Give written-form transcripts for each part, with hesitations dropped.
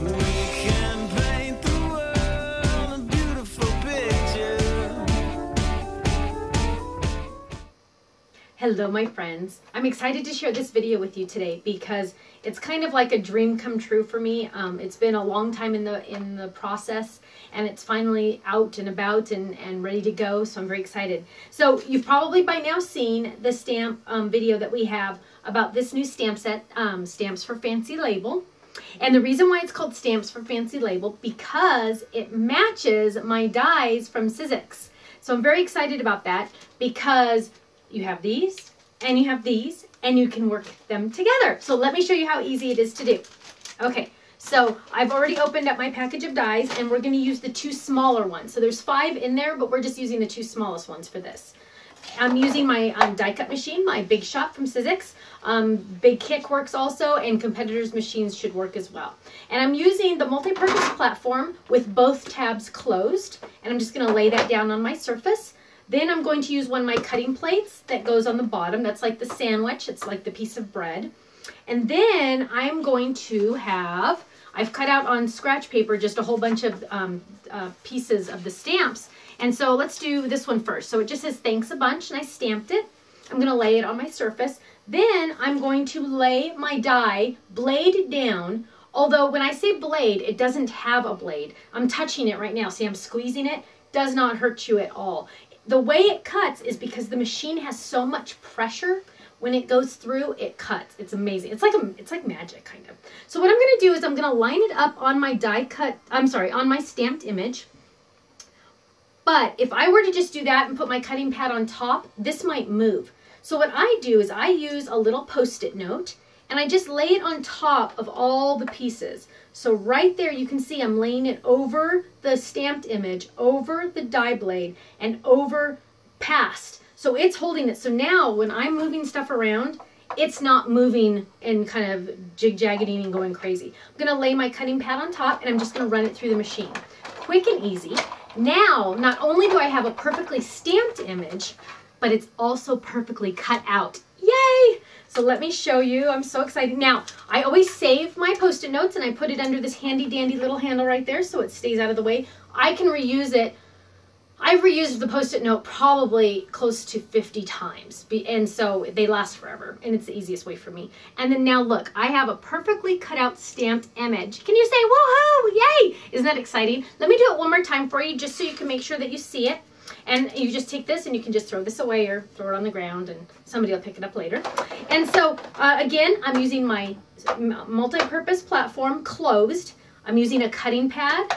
We can paint the world a beautiful picture. Hello my friends, I'm excited to share this video with you today because it's kind of like a dream come true for me. It's been a long time in the process, and it's finally out and about and ready to go, so I'm very excited. So you've probably by now seen the stamp video that we have about this new stamp set, Stamps for Fancy Label. And the reason why it's called Stamps for Fancy Label, because it matches my dies from Sizzix. So I'm very excited about that because you have these and you have these and you can work them together. So let me show you how easy it is to do. Okay, so I've already opened up my package of dies and we're going to use the two smaller ones. So there's 5 in there, but we're just using the 2 smallest ones for this. I'm using my die cut machine, my Big Shot from Sizzix. Big Kick works also, and competitors' machines should work as well. And I'm using the multi-purpose platform with both tabs closed, and I'm just going to lay that down on my surface. Then I'm going to use one of my cutting plates that goes on the bottom. That's like the sandwich. It's like the piece of bread. And then I'm going to have, I've cut out on scratch paper just a whole bunch of pieces of the stamps. And so let's do this one first. So it just says thanks a bunch, and I stamped it. I'm going to lay it on my surface. Then I'm going to lay my die blade down. Although when I say blade, it doesn't have a blade. I'm touching it right now. See, I'm squeezing it. Does not hurt you at all. The way it cuts is because the machine has so much pressure. When it goes through, it cuts. It's amazing. It's like magic, kind of. So what I'm going to do is I'm going to line it up on my on my stamped image. But if I were to just do that and put my cutting pad on top, this might move. So what I do is I use a little Post-it note and I just lay it on top of all the pieces. So right there you can see I'm laying it over the stamped image, over the die blade, and over past. So it's holding it. So now when I'm moving stuff around, it's not moving and kind of jig-jagging and going crazy. I'm going to lay my cutting pad on top and I'm just going to run it through the machine. Quick and easy. Now, not only do I have a perfectly stamped image, but it's also perfectly cut out. Yay! So let me show you. I'm so excited. Now, I always save my Post-it notes and I put it under this handy dandy little handle right there so it stays out of the way. I can reuse it. I've reused the Post-it note probably close to 50 times. And so they last forever. And it's the easiest way for me. And then now look, I have a perfectly cut out stamped image. Can you say, woohoo, yay? Isn't that exciting? Let me do it one more time for you just so you can make sure that you see it. And you just take this and you can just throw this away or throw it on the ground and somebody will pick it up later. And so, again, I'm using my multi-purpose platform closed. I'm using a cutting pad,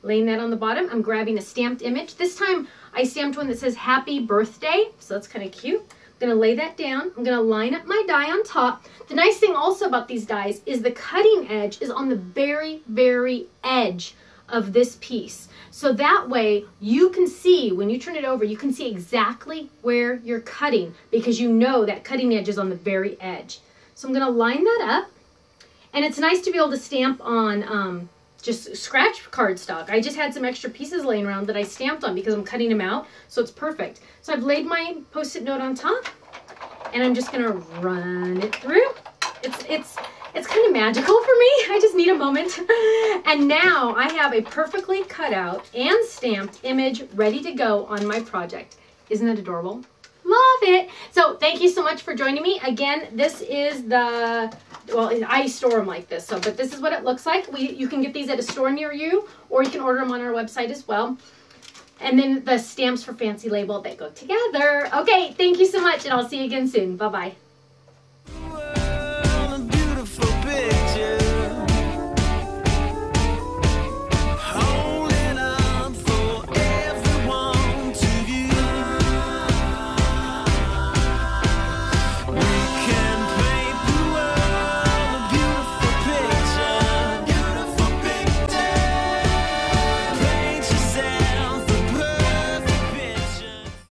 laying that on the bottom. I'm grabbing a stamped image. This time I stamped one that says happy birthday. So that's kind of cute. I'm going to lay that down. I'm going to line up my die on top. The nice thing also about these dies is the cutting edge is on the very, very edge of this piece. So that way you can see, when you turn it over, you can see exactly where you're cutting because you know that cutting edge is on the very edge. So I'm going to line that up. And it's nice to be able to stamp on just scratch cardstock. I just had some extra pieces laying around that I stamped on because I'm cutting them out. So it's perfect. So I've laid my Post-it note on top and I'm just going to run it through. It's kind of magical for me. I just need a moment. And now I have a perfectly cut out and stamped image ready to go on my project. Isn't that adorable? Love it. So thank you so much for joining me. Again, this is the, well, I store them like this, but this is what it looks like. You can get these at a store near you, or you can order them on our website as well. And then the Stamps for Fancy label, they go together. Okay, thank you so much, and I'll see you again soon. Bye-bye.